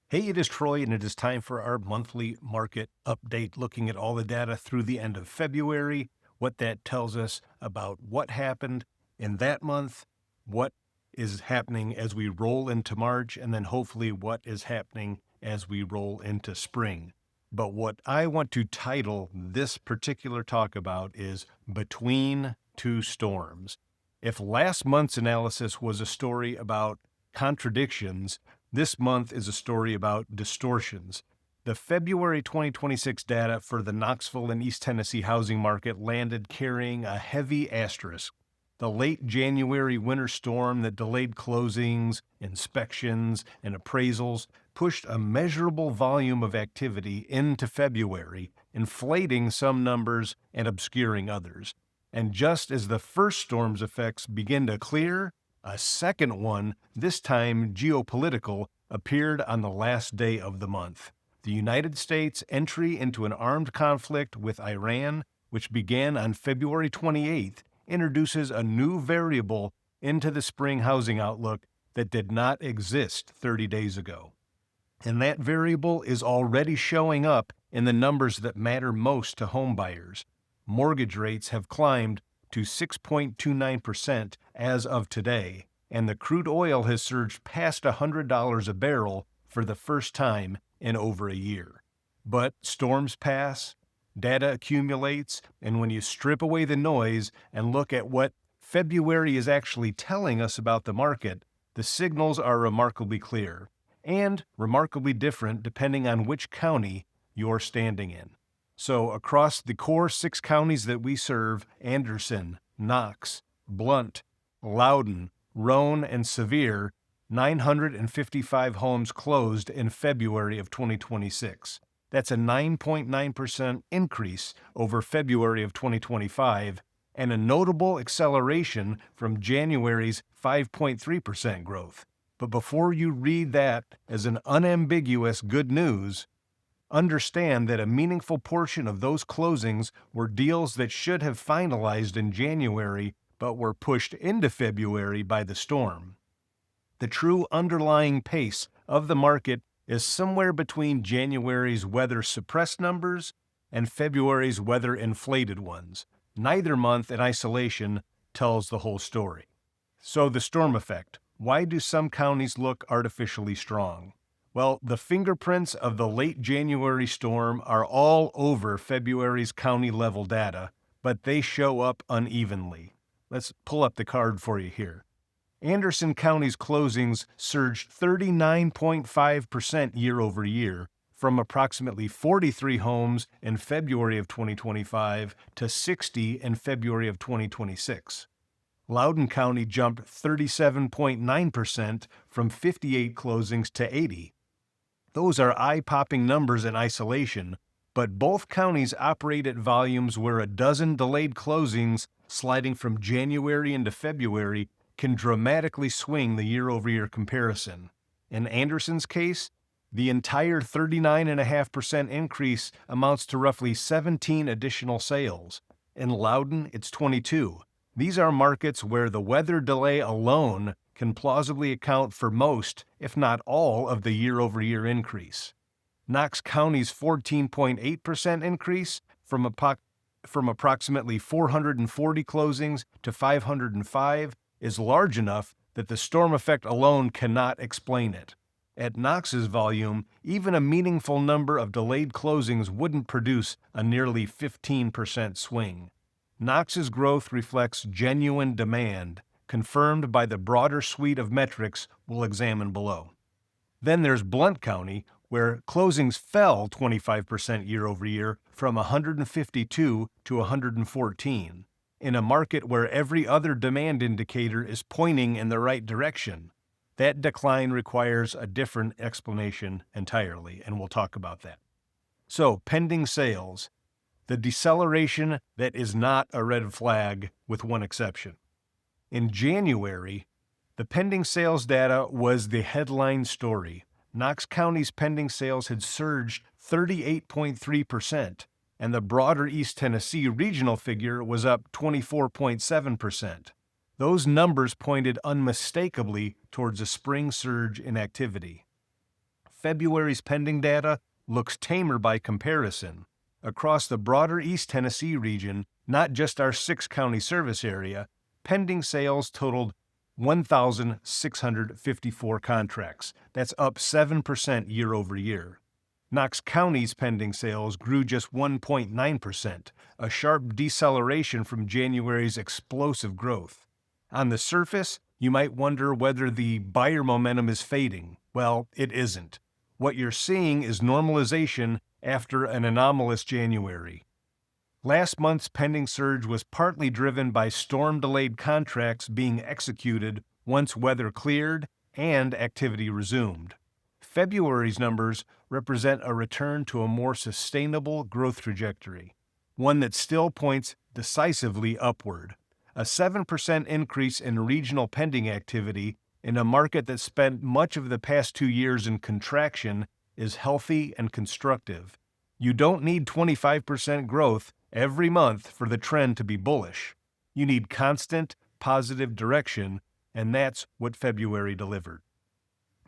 Hey, it is Troy, and it is time for our monthly market update, looking at all the data through the end of February, what that tells us about what happened in that month, what is happening as we roll into March, and then hopefully what is happening as we roll into spring. But what I want to title this particular talk about is Between Two Storms. If last month's analysis was a story about contradictions, this month is a story about distortions. The February 2026 data for the Knoxville and East Tennessee housing market landed carrying a heavy asterisk. The late January winter storm that delayed closings, inspections, and appraisals pushed a measurable volume of activity into February, inflating some numbers and obscuring others. And just as the first storm's effects begin to clear, a second one, this time geopolitical, appeared on the last day of the month. The United States' entry into an armed conflict with Iran, which began on February 28th, introduces a new variable into the spring housing outlook that did not exist 30 days ago. And that variable is already showing up in the numbers that matter most to homebuyers. Mortgage rates have climbed to 6.29% as of today, and the crude oil has surged past $100 a barrel for the first time in over a year. But storms pass, data accumulates, and when you strip away the noise and look at what February is actually telling us about the market, the signals are remarkably clear and remarkably different depending on which county you're standing in. So across the core 6 counties that we serve, Anderson, Knox, Blount, Loudon, Roane, and Sevier, 955 homes closed in February of 2026. That's a 9.9% increase over February of 2025 and a notable acceleration from January's 5.3% growth. But before you read that as an unambiguous good news, understand that a meaningful portion of those closings were deals that should have finalized in January but were pushed into February by the storm. The true underlying pace of the market is somewhere between January's weather-suppressed numbers and February's weather-inflated ones. Neither month in isolation tells the whole story. So the storm effect. Why do some counties look artificially strong? Well, the fingerprints of the late January storm are all over February's county-level data, but they show up unevenly. Let's pull up the card for you here. Anderson County's closings surged 39.5% year over year, from approximately 43 homes in February of 2025 to 60 in February of 2026. Loudon County jumped 37.9% from 58 closings to 80. Those are eye-popping numbers in isolation, but both counties operate at volumes where a dozen delayed closings sliding from January into February can dramatically swing the year-over-year comparison. In Anderson's case, the entire 39.5% increase amounts to roughly 17 additional sales. In Loudon, it's 22. These are markets where the weather delay alone can plausibly account for most, if not all, of the year-over-year increase. Knox County's 14.8% increase from approximately 440 closings to 505 is large enough that the storm effect alone cannot explain it. At Knox's volume, even a meaningful number of delayed closings wouldn't produce a nearly 15% swing. Knox's growth reflects genuine demand, confirmed by the broader suite of metrics we'll examine below. Then there's Blount County, where closings fell 25% year over year from 152 to 114, in a market where every other demand indicator is pointing in the right direction. That decline requires a different explanation entirely, and we'll talk about that. So, pending sales, the deceleration that is not a red flag, with one exception. In January, the pending sales data was the headline story. Knox County's pending sales had surged 38.3%, and the broader East Tennessee regional figure was up 24.7%. Those numbers pointed unmistakably towards a spring surge in activity. February's pending data looks tamer by comparison. Across the broader East Tennessee region, not just our 6-county service area, pending sales totaled 1,654 contracts. That's up 7% year over year. Knox County's pending sales grew just 1.9%, a sharp deceleration from January's explosive growth. On the surface, you might wonder whether the buyer momentum is fading. Well, it isn't. What you're seeing is normalization after an anomalous January. Last month's pending surge was partly driven by storm-delayed contracts being executed once weather cleared and activity resumed. February's numbers represent a return to a more sustainable growth trajectory, one that still points decisively upward. A 7% increase in regional pending activity in a market that spent much of the past 2 years in contraction is healthy and constructive. You don't need 25% growth every month for the trend to be bullish. You need constant, positive direction, and that's what February delivered.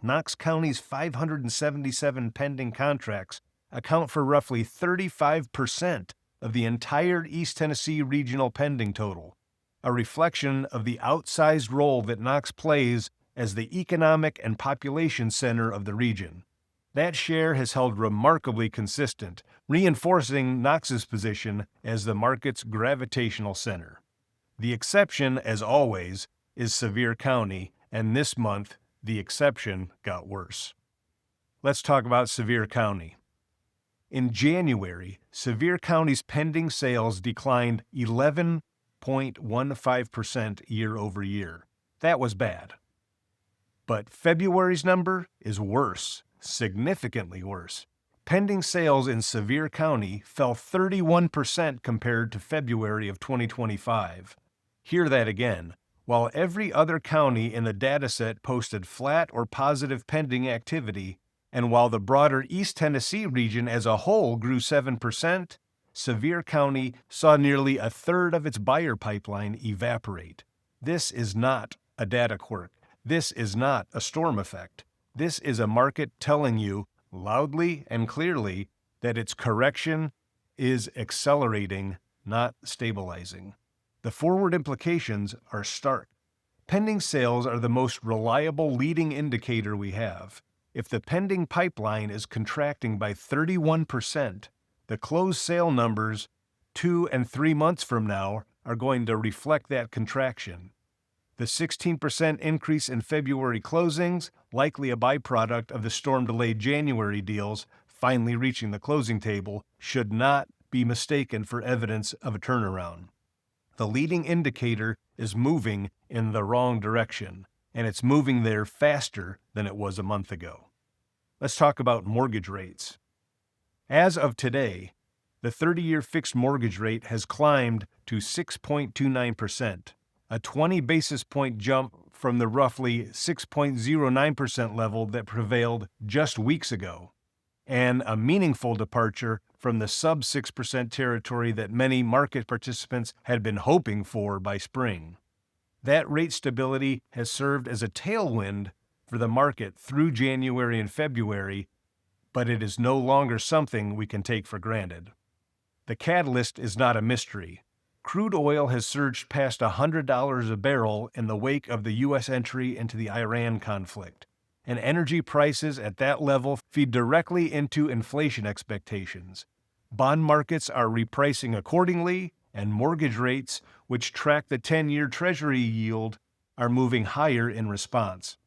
Knox County's 577 pending contracts account for roughly 35% of the entire East Tennessee regional pending total, a reflection of the outsized role that Knox plays as the economic and population center of the region. That share has held remarkably consistent, reinforcing Knox's position as the market's gravitational center. The exception, as always, is Sevier County, and this month, the exception got worse. Let's talk about Sevier County. In January, Sevier County's pending sales declined 11.15% year over year. That was bad. But February's number is worse. Significantly worse. Pending sales in Sevier County fell 31% compared to February of 2025. Hear that again. While every other county in the dataset posted flat or positive pending activity, and while the broader East Tennessee region as a whole grew 7%, Sevier County saw nearly a third of its buyer pipeline evaporate. This is not a data quirk. This is not a storm effect. This is a market telling you loudly and clearly that its correction is accelerating, not stabilizing. The forward implications are stark. Pending sales are the most reliable leading indicator we have. If the pending pipeline is contracting by 31%, the closed sale numbers 2 and 3 months from now are going to reflect that contraction. The 16% increase in February closings, likely a byproduct of the storm-delayed January deals finally reaching the closing table, should not be mistaken for evidence of a turnaround. The leading indicator is moving in the wrong direction, and it's moving there faster than it was a month ago. Let's talk about mortgage rates. As of today, the 30-year fixed mortgage rate has climbed to 6.29%. A 20 basis point jump from the roughly 6.09% level that prevailed just weeks ago, and a meaningful departure from the sub-6% territory that many market participants had been hoping for by spring. That rate stability has served as a tailwind for the market through January and February, but it is no longer something we can take for granted. The catalyst is not a mystery. Crude oil has surged past $100 a barrel in the wake of the U.S. entry into the Iran conflict, and energy prices at that level feed directly into inflation expectations. Bond markets are repricing accordingly, and mortgage rates, which track the 10-year Treasury yield, are moving higher in response.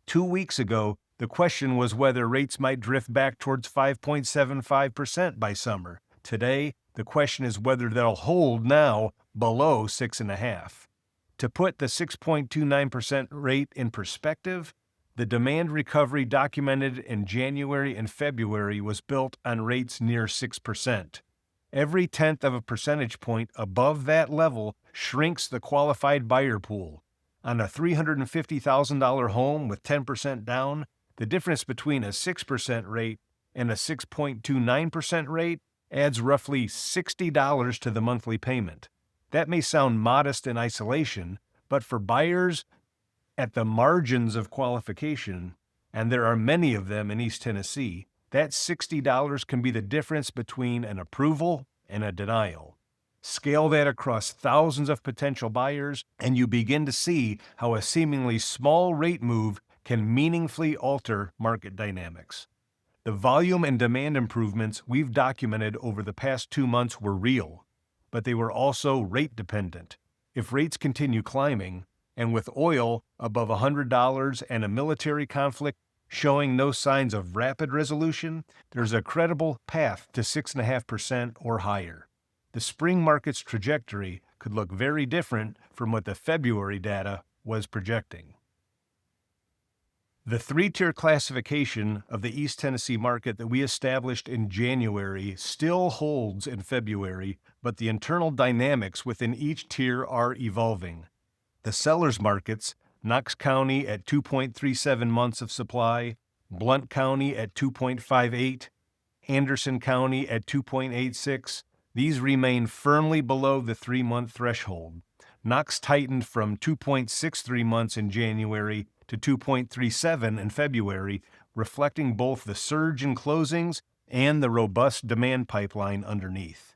2 weeks ago, the question was whether rates might drift back towards 5.75% by summer. Today, the question is whether they'll hold now below 6.5%. To put the 6.29% rate in perspective, the demand recovery documented in January and February was built on rates near 6%. Every tenth of a percentage point above that level shrinks the qualified buyer pool. On a $350,000 home with 10% down, the difference between a 6% rate and a 6.29% rate adds roughly $60 to the monthly payment. That may sound modest in isolation, but for buyers at the margins of qualification, and there are many of them in East Tennessee, that $60 can be the difference between an approval and a denial. Scale that across thousands of potential buyers, and you begin to see how a seemingly small rate move can meaningfully alter market dynamics. The volume and demand improvements we've documented over the past 2 months were real, but they were also rate dependent. If rates continue climbing, and with oil above $100 and a military conflict showing no signs of rapid resolution, there's a credible path to 6.5% or higher. The spring market's trajectory could look very different from what the February data was projecting. The 3-tier classification of the East Tennessee market that we established in January still holds in February, but the internal dynamics within each tier are evolving. The sellers markets, Knox County at 2.37 months of supply, Blount County at 2.58, Anderson County at 2.86, these remain firmly below the 3-month threshold. Knox tightened from 2.63 months in January to 2.37 in February, reflecting both the surge in closings and the robust demand pipeline underneath.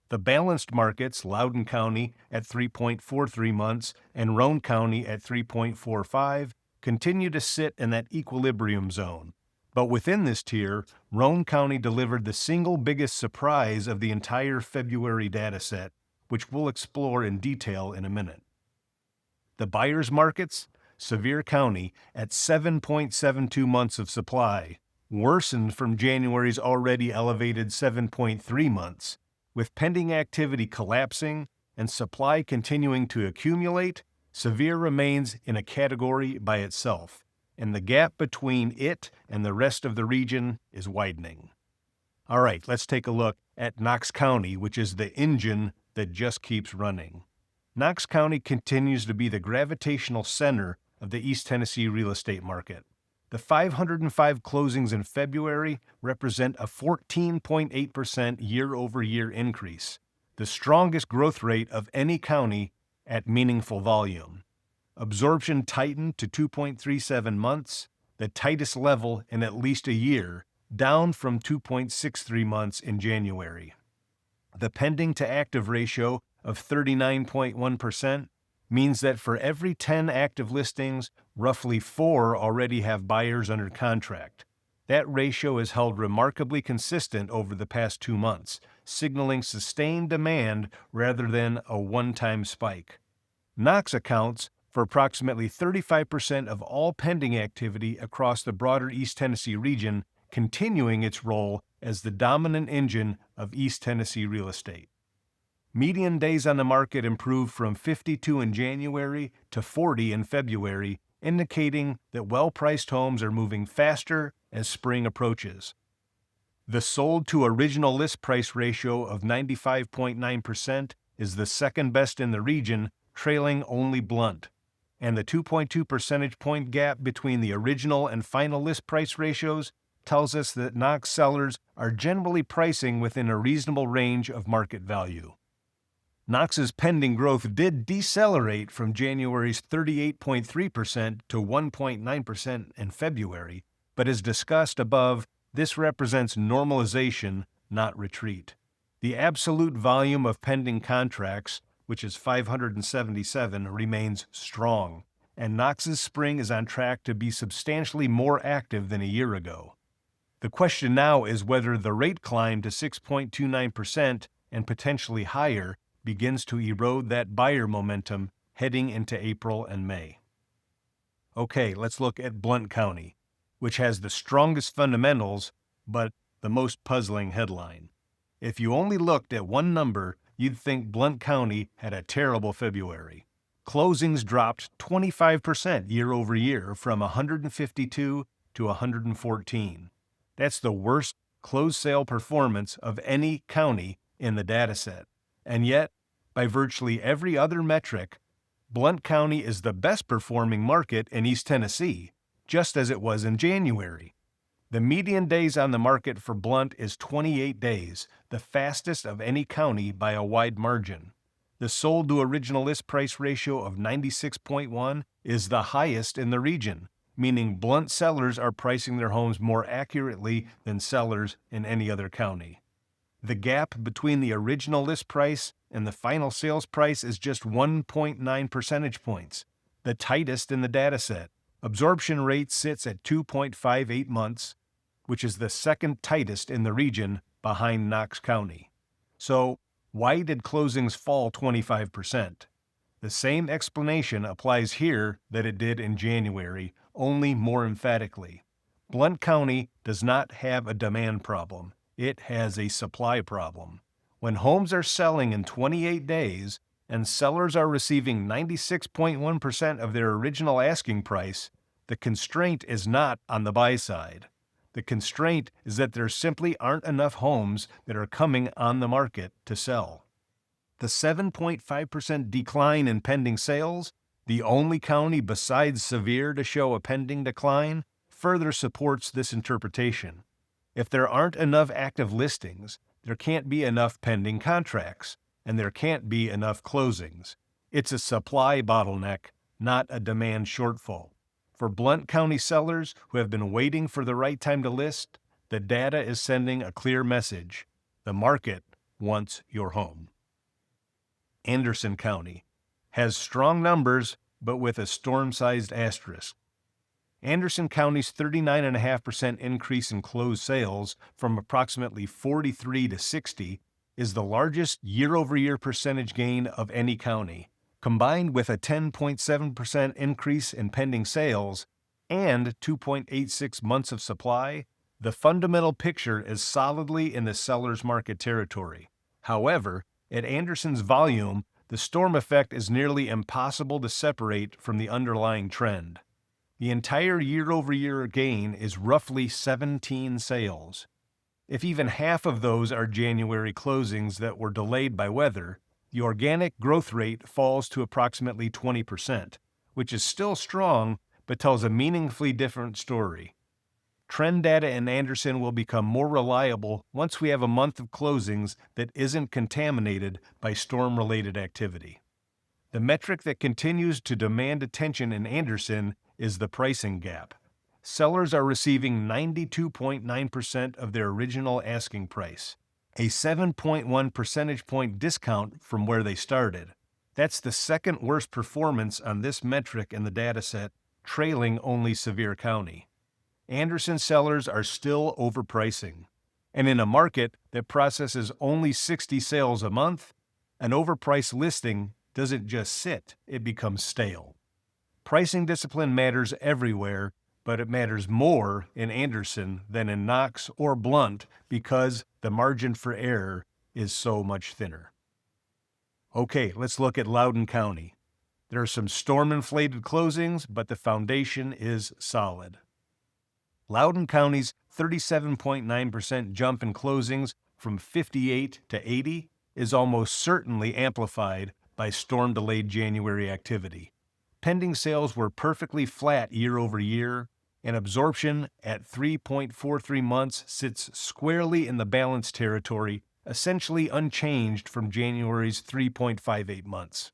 The balanced markets, Loudon County at 3.43 months and Roane County at 3.45, continue to sit in that equilibrium zone. But within this tier, Roane County delivered the single biggest surprise of the entire February dataset, which we'll explore in detail in a minute. The buyers markets, Sevier County at 7.72 months of supply, worsened from January's already elevated 7.3 months. With pending activity collapsing and supply continuing to accumulate, Sevier remains in a category by itself, and the gap between it and the rest of the region is widening. All right, let's take a look at Knox County, which is the engine that just keeps running. Knox County continues to be the gravitational center of the East Tennessee real estate market. The 505 closings in February represent a 14.8% year-over-year increase, the strongest growth rate of any county at meaningful volume. Absorption tightened to 2.37 months, the tightest level in at least a year, down from 2.63 months in January. The pending to active ratio of 39.1% means that for every 10 active listings, roughly 4 already have buyers under contract. That ratio is held remarkably consistent over the past 2 months, signaling sustained demand rather than a one-time spike. Knox accounts for approximately 35% of all pending activity across the broader East Tennessee region, continuing its role as the dominant engine of East Tennessee real estate. Median days on the market improved from 52 in January to 40 in February, indicating that well-priced homes are moving faster as spring approaches. The sold to original list price ratio of 95.9% is the second best in the region, trailing only Blount. And the 2.2 percentage point gap between the original and final list price ratios tells us that Knox sellers are generally pricing within a reasonable range of market value. Knox's pending growth did decelerate from January's 38.3% to 1.9% in February, but as discussed above, this represents normalization, not retreat. The absolute volume of pending contracts, which is 577, remains strong, and Knox's spring is on track to be substantially more active than a year ago. The question now is whether the rate climb to 6.29% and potentially higher begins to erode that buyer momentum heading into April and May. Okay, let's look at Blount County, which has the strongest fundamentals, but the most puzzling headline. If you only looked at one number, you'd think Blount County had a terrible February. Closings dropped 25% year over year from 152 to 114. That's the worst closed sale performance of any county in the dataset. And yet, by virtually every other metric, Blount County is the best performing market in East Tennessee, just as it was in January. The median days on the market for Blount is 28 days, the fastest of any county by a wide margin. The sold to original list price ratio of 96.1 is the highest in the region, meaning Blount sellers are pricing their homes more accurately than sellers in any other county. The gap between the original list price and the final sales price is just 1.9 percentage points, the tightest in the dataset. Absorption rate sits at 2.58 months, which is the second tightest in the region behind Knox County. So, why did closings fall 25%? The same explanation applies here that it did in January, only more emphatically. Blount County does not have a demand problem. It has a supply problem. When homes are selling in 28 days and sellers are receiving 96.1% of their original asking price, the constraint is not on the buy side. The constraint is that there simply aren't enough homes that are coming on the market to sell. The 7.5% decline in pending sales, the only county besides Sevier to show a pending decline, further supports this interpretation. If there aren't enough active listings, there can't be enough pending contracts, and there can't be enough closings. It's a supply bottleneck, not a demand shortfall. For Blount County sellers who have been waiting for the right time to list, the data is sending a clear message. The market wants your home. Anderson County has strong numbers, but with a storm-sized asterisk. Anderson County's 39.5% increase in closed sales from approximately 43 to 60 is the largest year-over-year percentage gain of any county. Combined with a 10.7% increase in pending sales and 2.86 months of supply, the fundamental picture is solidly in the seller's market territory. However, at Anderson's volume, the storm effect is nearly impossible to separate from the underlying trend. The entire year-over-year gain is roughly 17 sales. If even half of those are January closings that were delayed by weather, the organic growth rate falls to approximately 20%, which is still strong but tells a meaningfully different story. Trend data in Anderson will become more reliable once we have a month of closings that isn't contaminated by storm-related activity. The metric that continues to demand attention in Anderson is the pricing gap. Sellers are receiving 92.9% of their original asking price, a 7.1 percentage point discount from where they started. That's the second worst performance on this metric in the dataset, trailing only Sevier County. Anderson sellers are still overpricing. And in a market that processes only 60 sales a month, an overpriced listing doesn't just sit, it becomes stale. Pricing discipline matters everywhere, but it matters more in Anderson than in Knox or Blount because the margin for error is so much thinner. Okay, let's look at Loudon County. There are some storm-inflated closings, but the foundation is solid. Loudon County's 37.9% jump in closings from 58 to 80 is almost certainly amplified by storm-delayed January activity. Pending sales were perfectly flat year over year, and absorption at 3.43 months sits squarely in the balanced territory, essentially unchanged from January's 3.58 months.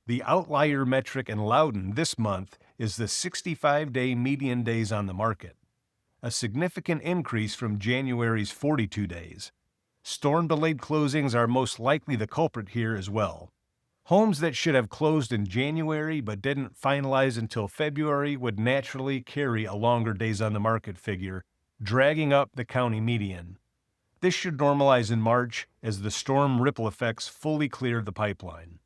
The outlier metric in Loudon this month is the 65-day median days on the market, a significant increase from January's 42 days. Storm-delayed closings are most likely the culprit here as well. Homes that should have closed in January but didn't finalize until February would naturally carry a longer days on the market figure, dragging up the county median. This should normalize in March as the storm ripple effects fully clear the pipeline.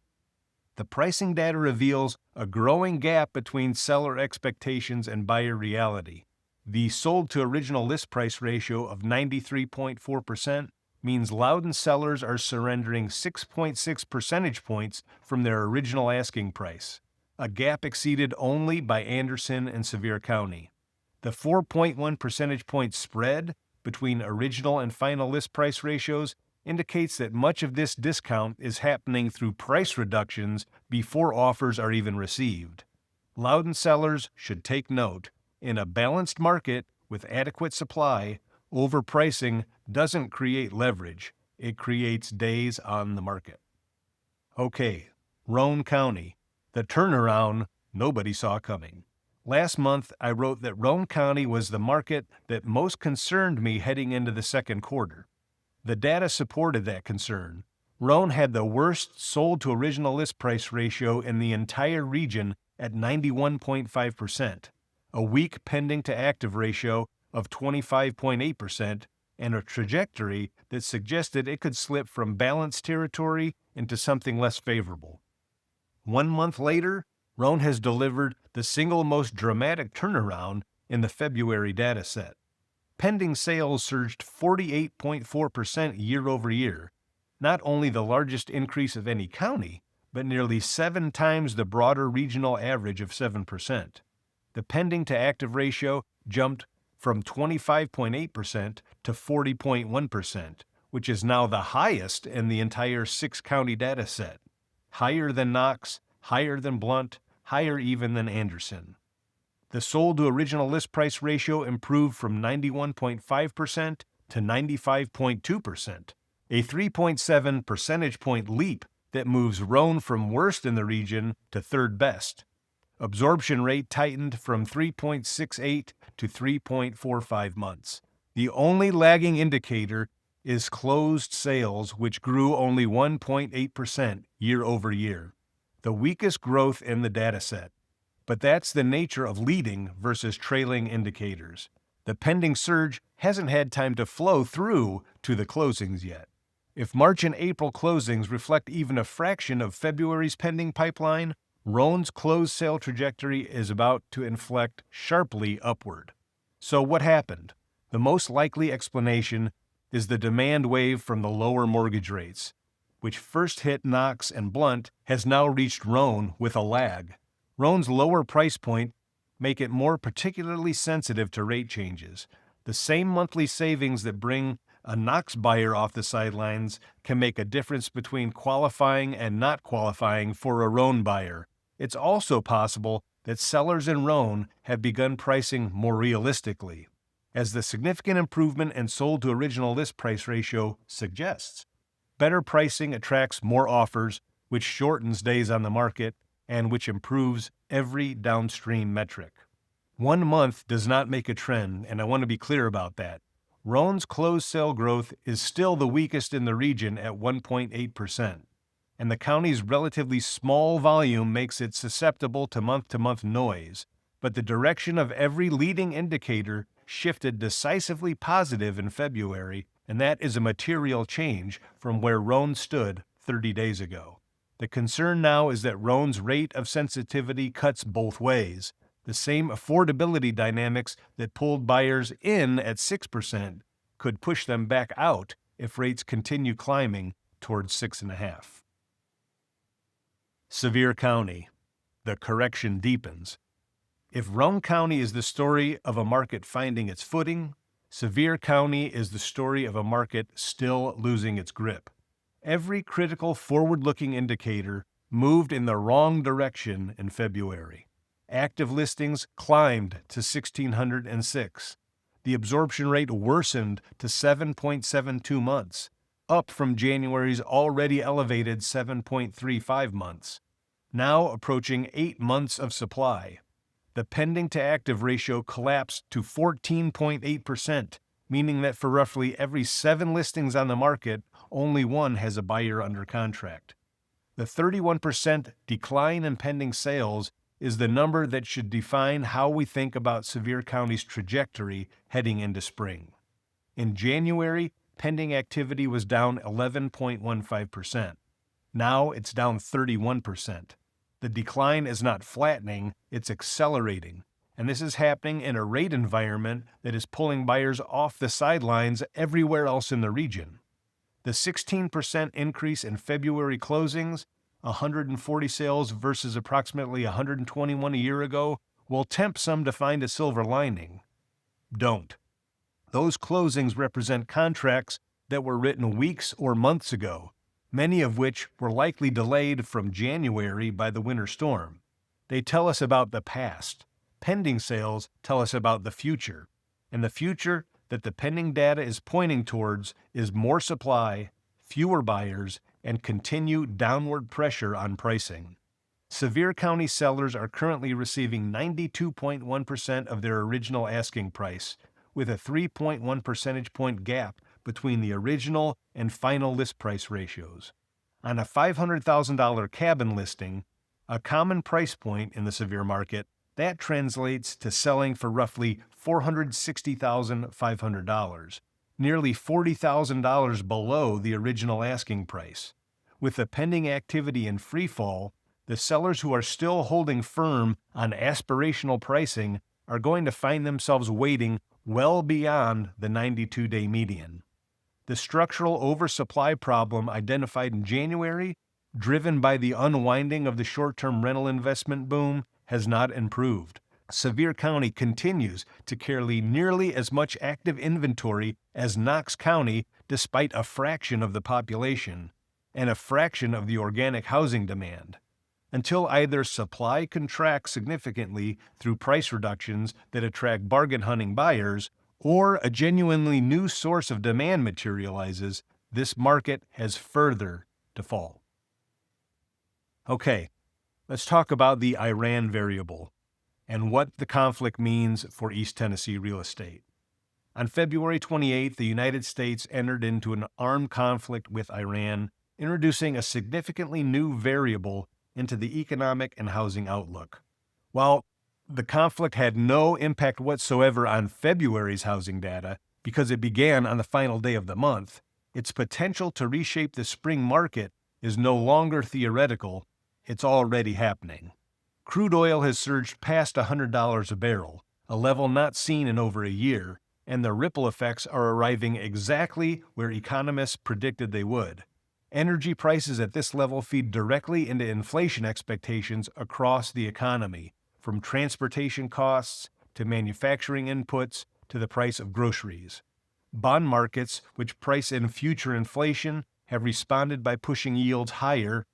The pricing data reveals a growing gap between seller expectations and buyer reality. The sold to original list price ratio of 93.4% means Loudon sellers are surrendering 6.6 percentage points from their original asking price, a gap exceeded only by Anderson and Sevier County. The 4.1 percentage point spread between original and final list price ratios indicates that much of this discount is happening through price reductions before offers are even received. Loudon sellers should take note. In a balanced market with adequate supply, overpricing doesn't create leverage, it creates days on the market. Okay, Roane County, the turnaround nobody saw coming. Last month, I wrote that Roane County was the market that most concerned me heading into the second quarter. The data supported that concern. Roane had the worst sold to original list price ratio in the entire region at 91.5%, a weak pending to active ratio of 25.8%, and a trajectory that suggested it could slip from balanced territory into something less favorable. 1 month later, Roane has delivered the single most dramatic turnaround in the February data set. Pending sales surged 48.4% year over year, not only the largest increase of any county, but nearly 7 times the broader regional average of 7%. The pending to active ratio jumped from 25.8% to 40.1%, which is now the highest in the entire 6-county data set. Higher than Knox, higher than Blount, higher even than Anderson. The sold to original list price ratio improved from 91.5% to 95.2%, a 3.7 percentage point leap that moves Roane from worst in the region to third best. Absorption rate tightened from 3.68 to 3.45 months. The only lagging indicator is closed sales, which grew only 1.8% year over year, the weakest growth in the data set. But that's the nature of leading versus trailing indicators. The pending surge hasn't had time to flow through to the closings yet. If March and April closings reflect even a fraction of February's pending pipeline, Roane's closed sale trajectory is about to inflect sharply upward. So what happened? The most likely explanation is the demand wave from the lower mortgage rates, which first hit Knox and Blount, has now reached Roane with a lag. Roane's lower price point make it more particularly sensitive to rate changes. The same monthly savings that bring a Knox buyer off the sidelines can make a difference between qualifying and not qualifying for a Roane buyer. It's also possible that sellers in Roane have begun pricing more realistically, as the significant improvement in sold to original list price ratio suggests. Better pricing attracts more offers, which shortens days on the market and which improves every downstream metric. 1 month does not make a trend, and I want to be clear about that. Roane's closed sale growth is still the weakest in the region at 1.8%, and the county's relatively small volume makes it susceptible to month-to-month noise, but the direction of every leading indicator shifted decisively positive in February, and that is a material change from where Roane stood 30 days ago. The concern now is that Roane's rate of sensitivity cuts both ways. The same affordability dynamics that pulled buyers in at 6% could push them back out if rates continue climbing towards 6.5%. Sevier County. The correction deepens. If Roane County is the story of a market finding its footing, Sevier County is the story of a market still losing its grip. Every critical forward-looking indicator moved in the wrong direction in February. Active listings climbed to 1,606. The absorption rate worsened to 7.72 months, up from January's already elevated 7.35 months, now approaching 8 months of supply. The pending to active ratio collapsed to 14.8%, meaning that for roughly every 7 listings on the market, only 1 has a buyer under contract. The 31% decline in pending sales is the number that should define how we think about Sevier County's trajectory heading into spring. In January, pending activity was down 11.15%. Now it's down 31%. The decline is not flattening, it's accelerating. And this is happening in a rate environment that is pulling buyers off the sidelines everywhere else in the region. The 16% increase in February closings, 140 sales versus approximately 121 a year ago, will tempt some to find a silver lining. Don't. Those closings represent contracts that were written weeks or months ago, many of which were likely delayed from January by the winter storm. They tell us about the past. Pending sales tell us about the future, and the future that the pending data is pointing towards is more supply, fewer buyers, and continued downward pressure on pricing. Sevier County sellers are currently receiving 92.1% of their original asking price, with a 3.1 percentage point gap between the original and final list price ratios. On a $500,000 cabin listing, a common price point in the Sevier market, that translates to selling for roughly $460,500, nearly $40,000 below the original asking price. With the pending activity in freefall, the sellers who are still holding firm on aspirational pricing are going to find themselves waiting well beyond the 92-day median. The structural oversupply problem identified in January, driven by the unwinding of the short-term rental investment boom, has not improved. Sevier County continues to carry nearly as much active inventory as Knox County, despite a fraction of the population and a fraction of the organic housing demand. Until either supply contracts significantly through price reductions that attract bargain-hunting buyers, or a genuinely new source of demand materializes, this market has further to fall. Okay, let's talk about the Iran variable and what the conflict means for East Tennessee real estate. On February 28th, the United States entered into an armed conflict with Iran, introducing a significantly new variable into the economic and housing outlook. While the conflict had no impact whatsoever on February's housing data because it began on the final day of the month, its potential to reshape the spring market is no longer theoretical, it's already happening. Crude oil has surged past $100 a barrel, a level not seen in over a year, and the ripple effects are arriving exactly where economists predicted they would. Energy prices at this level feed directly into inflation expectations across the economy, from transportation costs to manufacturing inputs to the price of groceries. Bond markets, which price in future inflation, have responded by pushing yields higher,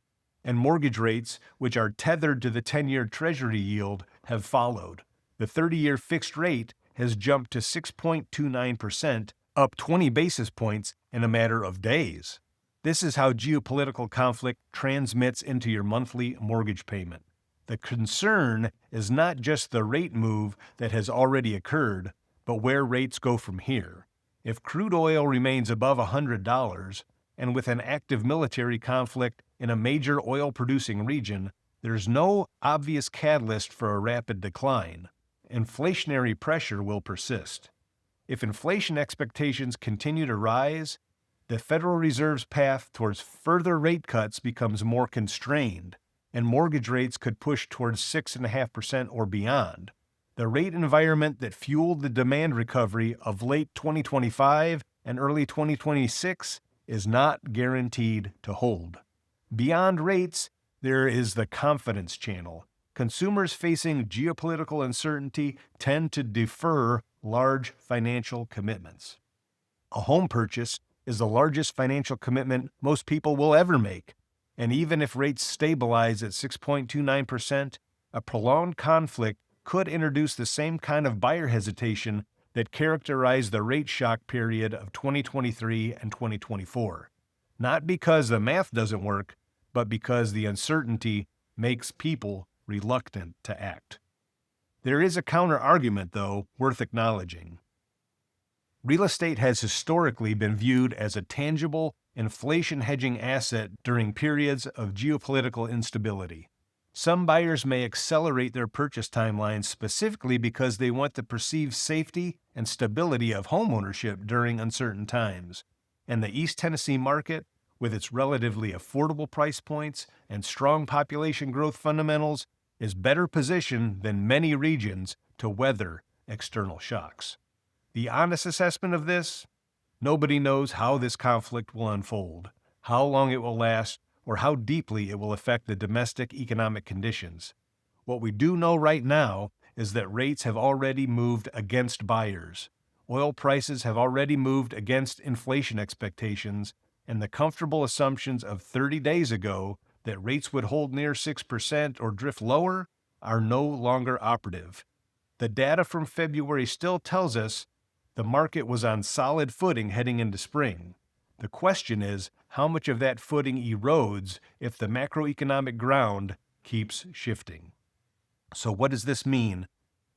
and mortgage rates, which are tethered to the 10-year Treasury yield, have followed. The 30-year fixed rate has jumped to 6.29%, up 20 basis points in a matter of days. This is how geopolitical conflict transmits into your monthly mortgage payment. The concern is not just the rate move that has already occurred, but where rates go from here. If crude oil remains above $100, and with an active military conflict in a major oil-producing region, there's no obvious catalyst for a rapid decline. Inflationary pressure will persist. If inflation expectations continue to rise, the Federal Reserve's path towards further rate cuts becomes more constrained, and mortgage rates could push towards 6.5% or beyond. The rate environment that fueled the demand recovery of late 2025 and early 2026 is not guaranteed to hold. Beyond rates, there is the confidence channel. Consumers facing geopolitical uncertainty tend to defer large financial commitments. A home purchase is the largest financial commitment most people will ever make, and even if rates stabilize at 6.29%, a prolonged conflict could introduce the same kind of buyer hesitation that characterized the rate shock period of 2023 and 2024. Not because the math doesn't work, but because the uncertainty makes people reluctant to act. There is a counter-argument, though, worth acknowledging. Real estate has historically been viewed as a tangible, inflation-hedging asset during periods of geopolitical instability. Some buyers may accelerate their purchase timelines specifically because they want the perceived safety and stability of homeownership during uncertain times. And the East Tennessee market, with its relatively affordable price points and strong population growth fundamentals, is better positioned than many regions to weather external shocks. The honest assessment of this? Nobody knows how this conflict will unfold, how long it will last, or how deeply it will affect the domestic economic conditions. What we do know right now is that rates have already moved against buyers. Oil prices have already moved against inflation expectations, and the comfortable assumptions of 30 days ago that rates would hold near 6% or drift lower are no longer operative. The data from February still tells us the market was on solid footing heading into spring. The question is how much of that footing erodes if the macroeconomic ground keeps shifting. So what does this mean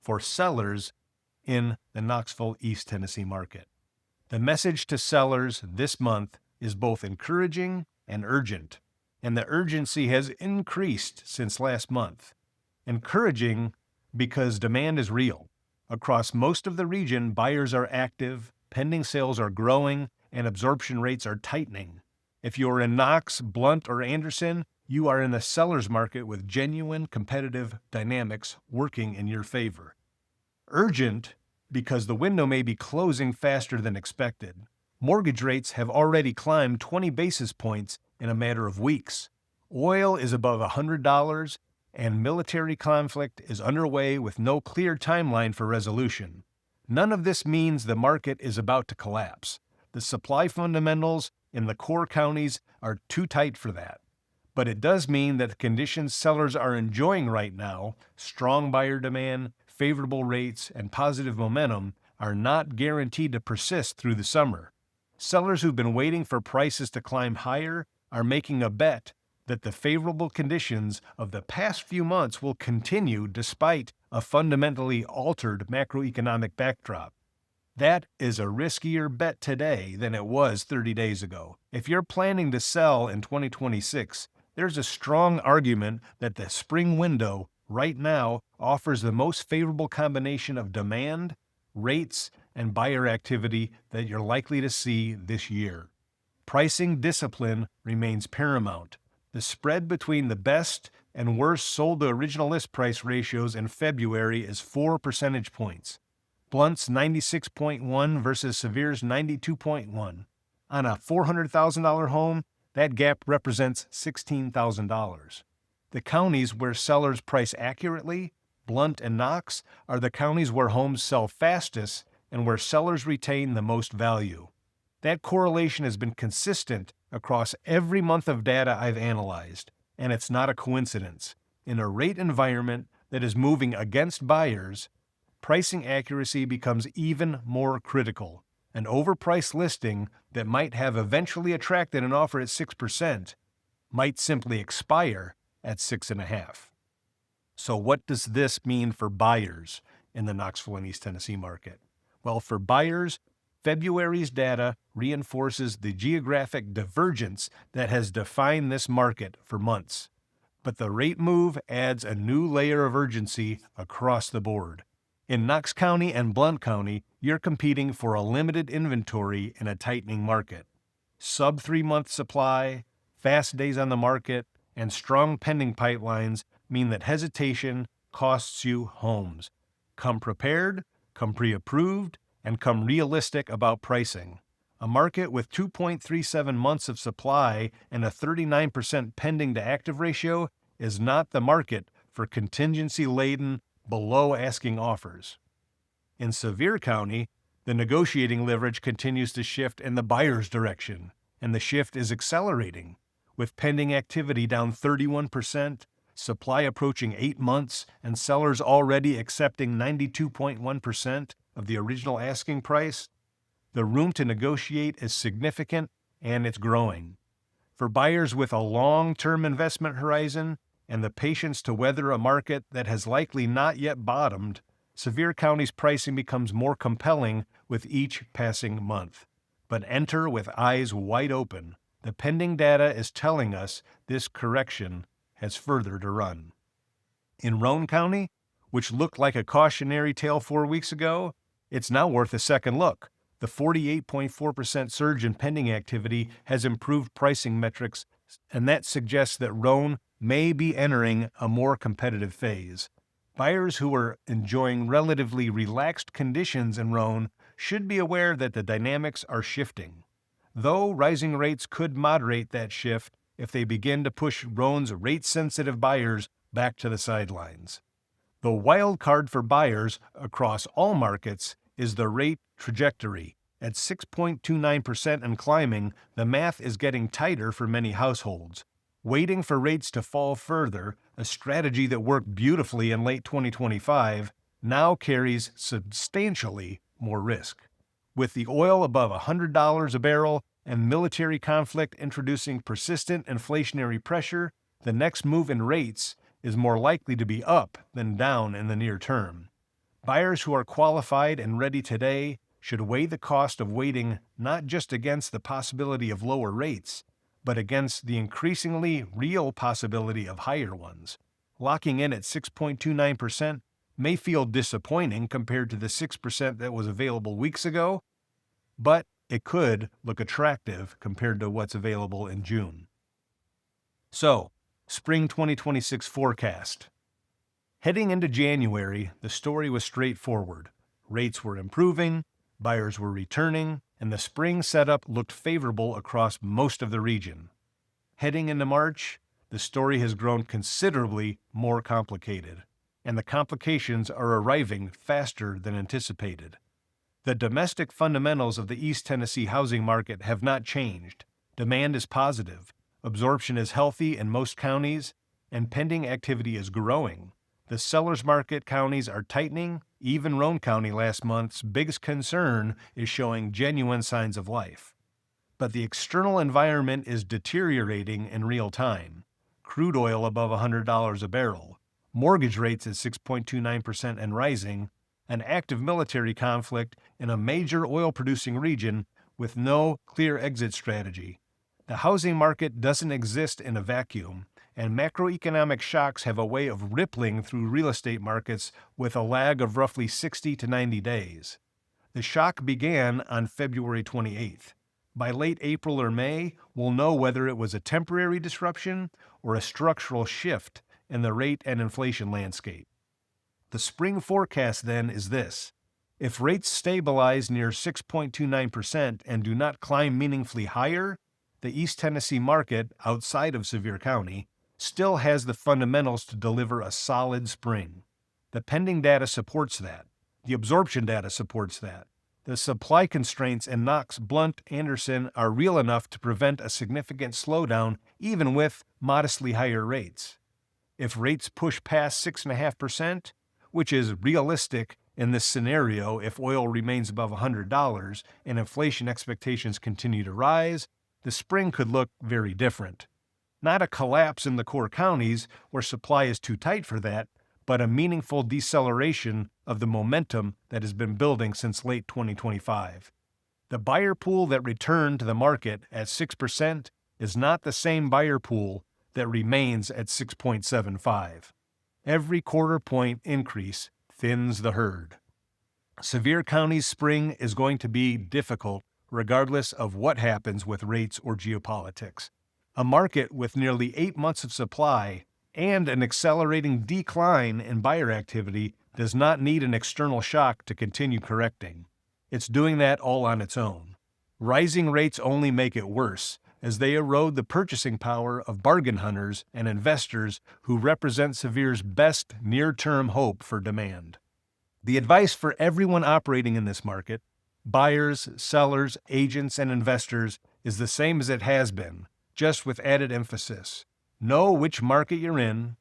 for sellers in the Knoxville East Tennessee market? The message to sellers this month is both encouraging and urgent, and the urgency has increased since last month. Encouraging because demand is real. Across most of the region, buyers are active, pending sales are growing, and absorption rates are tightening. If you're in Knox, Blount, or Anderson, you are in a seller's market with genuine competitive dynamics working in your favor. Urgent because the window may be closing faster than expected. Mortgage rates have already climbed 20 basis points in a matter of weeks. Oil is above $100, and military conflict is underway with no clear timeline for resolution. None of this means the market is about to collapse. The supply fundamentals in the core counties are too tight for that. But it does mean that the conditions sellers are enjoying right now, strong buyer demand, favorable rates, and positive momentum, are not guaranteed to persist through the summer. Sellers who've been waiting for prices to climb higher are making a bet that the favorable conditions of the past few months will continue despite a fundamentally altered macroeconomic backdrop. That is a riskier bet today than it was 30 days ago. If you're planning to sell in 2026, there's a strong argument that the spring window right now offers the most favorable combination of demand, rates, and buyer activity that you're likely to see this year. Pricing discipline remains paramount. The spread between the best and worst sold to original list price ratios in February is 4 percentage points. Blount's 96.1 versus Sevier's 92.1. On a $400,000 home, that gap represents $16,000. The counties where sellers price accurately, Blount and Knox, are the counties where homes sell fastest and where sellers retain the most value. That correlation has been consistent across every month of data I've analyzed, and it's not a coincidence. In a rate environment that is moving against buyers, pricing accuracy becomes even more critical. An overpriced listing that might have eventually attracted an offer at 6% might simply expire at 6.5%. So what does this mean for buyers in the Knoxville and East Tennessee market? Well, for buyers, February's data reinforces the geographic divergence that has defined this market for months. But the rate move adds a new layer of urgency across the board. In Knox County and Blount County, you're competing for a limited inventory in a tightening market. Sub 3-month supply, fast days on the market, and strong pending pipelines mean that hesitation costs you homes. Come prepared, come pre-approved, and come realistic about pricing. A market with 2.37 months of supply and a 39% pending to active ratio is not the market for contingency-laden, below-asking offers. In Sevier County, the negotiating leverage continues to shift in the buyer's direction, and the shift is accelerating, with pending activity down 31%, supply approaching 8 months, and sellers already accepting 92.1% of the original asking price. The room to negotiate is significant, and it's growing. For buyers with a long-term investment horizon and the patience to weather a market that has likely not yet bottomed, Sevier County's pricing becomes more compelling with each passing month. But enter with eyes wide open. The pending data is telling us this correction has further to run. In Roane County, which looked like a cautionary tale 4 weeks ago, it's now worth a second look. The 48.4% surge in pending activity has improved pricing metrics, and that suggests that Roane may be entering a more competitive phase. Buyers who are enjoying relatively relaxed conditions in Roane should be aware that the dynamics are shifting. Though rising rates could moderate that shift if they begin to push Roane's rate-sensitive buyers back to the sidelines. The wild card for buyers across all markets is the rate trajectory. At 6.29% and climbing, the math is getting tighter for many households. Waiting for rates to fall further, a strategy that worked beautifully in late 2025, now carries substantially more risk. With the oil above $100 a barrel and military conflict introducing persistent inflationary pressure, the next move in rates is more likely to be up than down in the near term. Buyers who are qualified and ready today should weigh the cost of waiting not just against the possibility of lower rates, but against the increasingly real possibility of higher ones. Locking in at 6.29% may feel disappointing compared to the 6% that was available weeks ago, but it could look attractive compared to what's available in June. So, Spring 2026 forecast. Heading into January, the story was straightforward. Rates were improving, buyers were returning, and the spring setup looked favorable across most of the region. Heading into March, the story has grown considerably more complicated, and the complications are arriving faster than anticipated. The domestic fundamentals of the East Tennessee housing market have not changed. Demand is positive, absorption is healthy in most counties, and pending activity is growing. The seller's market counties are tightening. Even Roane County last month's biggest concern is showing genuine signs of life. But the external environment is deteriorating in real time. Crude oil above $100 a barrel, mortgage rates at 6.29% and rising, an active military conflict in a major oil-producing region with no clear exit strategy. The housing market doesn't exist in a vacuum, and macroeconomic shocks have a way of rippling through real estate markets with a lag of roughly 60 to 90 days. The shock began on February 28th. By late April or May, we'll know whether it was a temporary disruption or a structural shift in the rate and inflation landscape. The spring forecast then is this. If rates stabilize near 6.29% and do not climb meaningfully higher, the East Tennessee market, outside of Sevier County, still has the fundamentals to deliver a solid spring. The pending data supports that. The absorption data supports that. The supply constraints in Knox, Blount, Anderson are real enough to prevent a significant slowdown even with modestly higher rates. If rates push past 6.5%, which is realistic in this scenario if oil remains above $100 and inflation expectations continue to rise, the spring could look very different. Not a collapse in the core counties where supply is too tight for that, but a meaningful deceleration of the momentum that has been building since late 2025. The buyer pool that returned to the market at 6% is not the same buyer pool that remains at 6.75. Every quarter point increase thins the herd. Sevier County's spring is going to be difficult regardless of what happens with rates or geopolitics. A market with nearly 8 months of supply and an accelerating decline in buyer activity does not need an external shock to continue correcting. It's doing that all on its own. Rising rates only make it worse, as they erode the purchasing power of bargain hunters and investors who represent Sevier's best near-term hope for demand. The advice for everyone operating in this market, buyers, sellers, agents, and investors, is the same as it has been, just with added emphasis. Know which market you're in,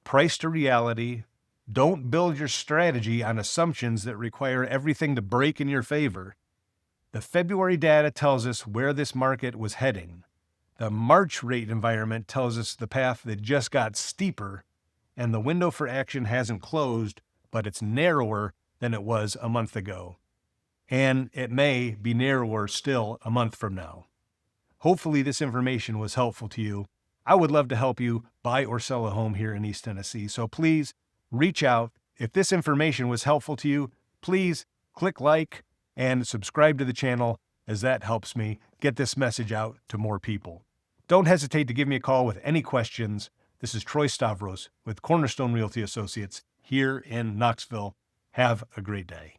price to reality. Don't build your strategy on assumptions that require everything to break in your favor. The February data tells us where this market was heading. The March rate environment tells us the path that just got steeper, and the window for action hasn't closed, but it's narrower than it was a month ago. And it may be narrower still a month from now. Hopefully this information was helpful to you. I would love to help you buy or sell a home here in East Tennessee, so please reach out. If this information was helpful to you, please click like and subscribe to the channel, as that helps me get this message out to more people. Don't hesitate to give me a call with any questions. This is Troy Stavros with Cornerstone Realty Associates here in Knoxville. Have a great day.